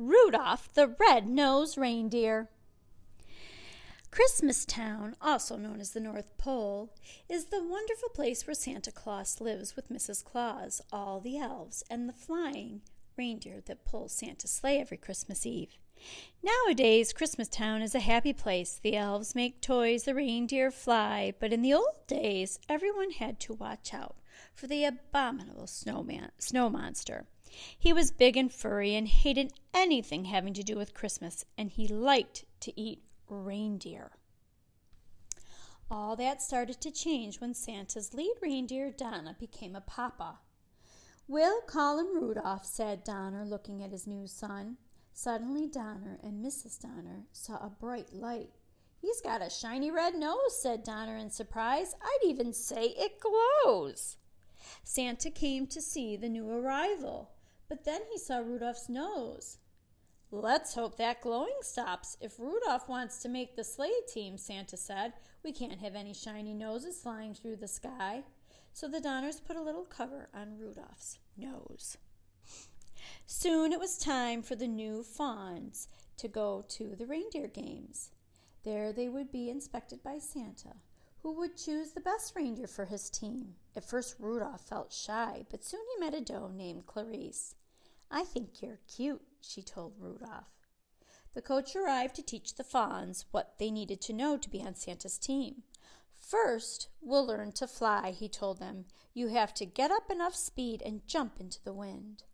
Rudolph the Red-Nosed Reindeer. Christmastown, also known as the North Pole, is the wonderful place where Santa Claus lives with Mrs. Claus, all the elves, and the flying reindeer that pull Santa's sleigh every Christmas Eve. Nowadays, Christmastown is a happy place. The elves make toys, the reindeer fly, but in the old days, everyone had to watch out for the abominable snow monster. He was big and furry and hated anything having to do with Christmas, and he liked to eat reindeer. All that started to change when Santa's lead reindeer, Donner, became a papa. "We'll call him Rudolph," said Donner, looking at his new son. Suddenly, Donner and Mrs. Donner saw a bright light. "He's got a shiny red nose," said Donner in surprise. "I'd even say it glows." Santa came to see the new arrival, but then he saw Rudolph's nose. "Let's hope that glowing stops. If Rudolph wants to make the sleigh team," Santa said, "we can't have any shiny noses flying through the sky." So the Donners put a little cover on Rudolph's nose. Soon it was time for the new fawns to go to the reindeer games. There they would be inspected by Santa, who would choose the best reindeer for his team. At first Rudolph felt shy, but soon he met a doe named Clarice. "I think you're cute," she told Rudolph. The coach arrived to teach the fawns what they needed to know to be on Santa's team. "First, we'll learn to fly," he told them. "You have to get up enough speed and jump into the wind."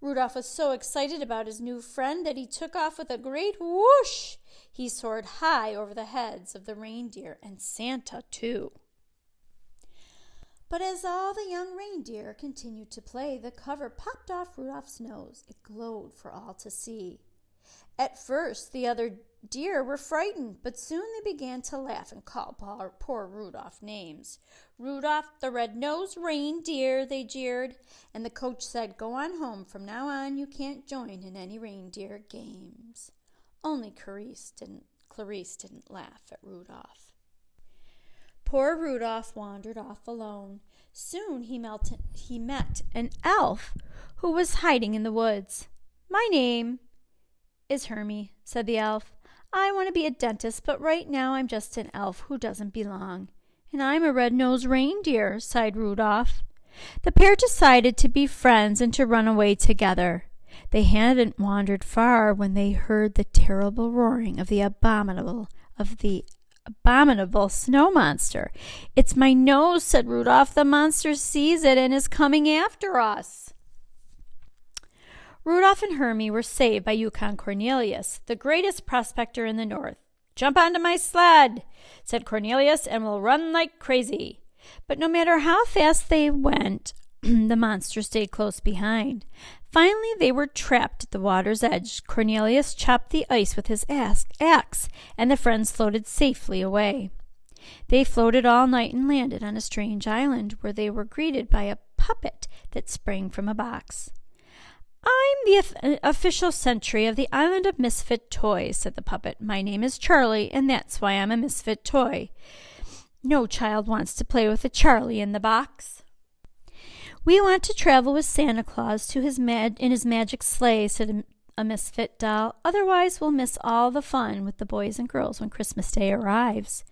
Rudolph was so excited about his new friend that he took off with a great whoosh. He soared high over the heads of the reindeer and Santa, too. But as all the young reindeer continued to play, the cover popped off Rudolph's nose. It glowed for all to see. At first, the other deer were frightened, but soon they began to laugh and call poor Rudolph names. "Rudolph the Red-Nosed Reindeer," they jeered, and the coach said, "Go on home. From now on, you can't join in any reindeer games." Only Clarice didn't laugh at Rudolph. Poor Rudolph wandered off alone. Soon he met an elf who was hiding in the woods. "My name is Hermie," said the elf. "I want to be a dentist, but right now I'm just an elf who doesn't belong." "And I'm a red-nosed reindeer," sighed Rudolph. The pair decided to be friends and to run away together. They hadn't wandered far when they heard the terrible roaring of the abominable snow monster. "It's my nose," said Rudolph. "The monster sees it and is coming after us." Rudolph and Hermie were saved by Yukon Cornelius, the greatest prospector in the north. "Jump onto my sled," said Cornelius, "and we'll run like crazy." But no matter how fast they went, the monster stayed close behind. Finally, they were trapped at the water's edge. Cornelius chopped the ice with his axe, and the friends floated safely away. They floated all night and landed on a strange island where they were greeted by a puppet that sprang from a box. "I'm the official sentry of the Island of Misfit Toys," said the puppet. "My name is Charlie, and that's why I'm a misfit toy. No child wants to play with a Charlie in the box." "We want to travel with Santa Claus in his magic sleigh," said a misfit doll. "Otherwise, we'll miss all the fun with the boys and girls when Christmas Day arrives."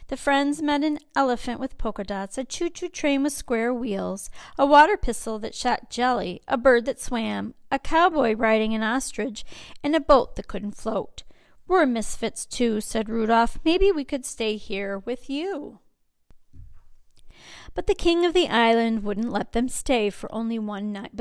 The friends met an elephant with polka dots, a choo-choo train with square wheels, a water pistol that shot jelly, a bird that swam, a cowboy riding an ostrich, and a boat that couldn't float. "We're misfits too," said Rudolph. "Maybe we could stay here with you." But the king of the island wouldn't let them stay for only one night.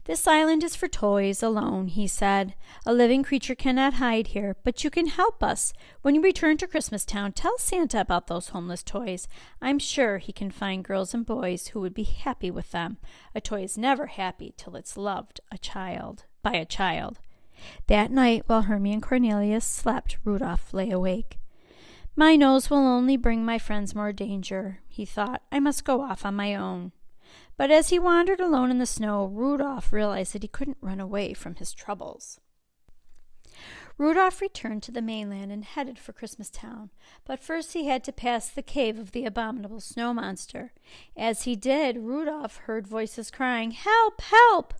"This island is for toys alone," he said. "A living creature cannot hide here, but you can help us. When you return to Christmastown, tell Santa about those homeless toys. I'm sure he can find girls and boys who would be happy with them. A toy is never happy till it's loved by a child." That night, while Hermie and Cornelius slept, Rudolph lay awake. "My nose will only bring my friends more danger," he thought. "I must go off on my own." But as he wandered alone in the snow, Rudolph realized that he couldn't run away from his troubles. Rudolph returned to the mainland and headed for Christmastown, but first he had to pass the cave of the abominable snow monster. As he did, Rudolph heard voices crying, "Help! Help!"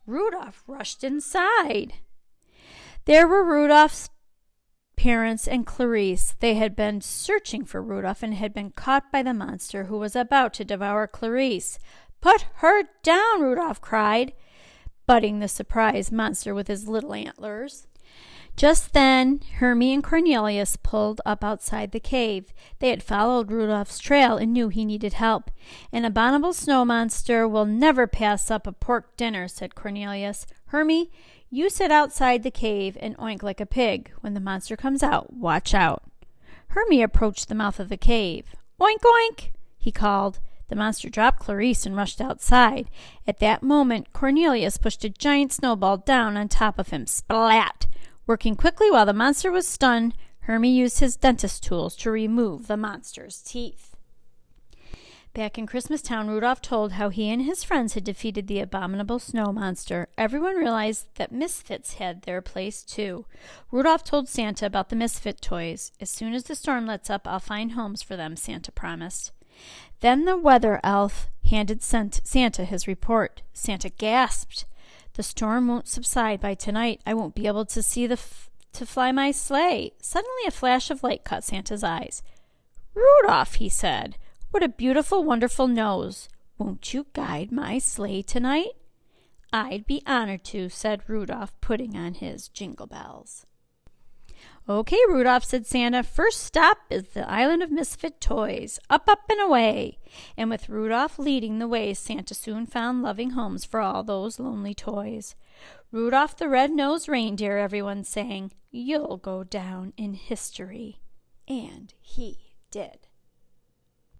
Rudolph rushed inside. There were Rudolph's parents and Clarice. They had been searching for Rudolph and had been caught by the monster who was about to devour Clarice. "Put her down!" Rudolph cried, butting the surprised monster with his little antlers. Just then, Hermie and Cornelius pulled up outside the cave. They had followed Rudolph's trail and knew he needed help. "An abominable snow monster will never pass up a pork dinner," said Cornelius. "Hermie, you sit outside the cave and oink like a pig. When the monster comes out, watch out." Hermie approached the mouth of the cave. "Oink, oink," he called. The monster dropped Clarice and rushed outside. At that moment, Cornelius pushed a giant snowball down on top of him. Splat! Working quickly while the monster was stunned, Hermie used his dentist tools to remove the monster's teeth. Back in Christmas Town, Rudolph told how he and his friends had defeated the abominable snow monster. Everyone realized that misfits had their place too. Rudolph told Santa about the misfit toys. "As soon as the storm lets up, I'll find homes for them," Santa promised. Then the weather elf handed Santa his report. Santa gasped. "The storm won't subside by tonight. I won't be able to see to fly my sleigh." Suddenly a flash of light caught Santa's eyes. "Rudolph," he said, "what a beautiful, wonderful nose. Won't you guide my sleigh tonight?" "I'd be honored to," said Rudolph, putting on his jingle bells. "Okay, Rudolph," said Santa. "First stop is the Island of Misfit Toys. Up, up, and away." And with Rudolph leading the way, Santa soon found loving homes for all those lonely toys. "Rudolph the Red-Nosed Reindeer," everyone sang. "You'll go down in history." And he did.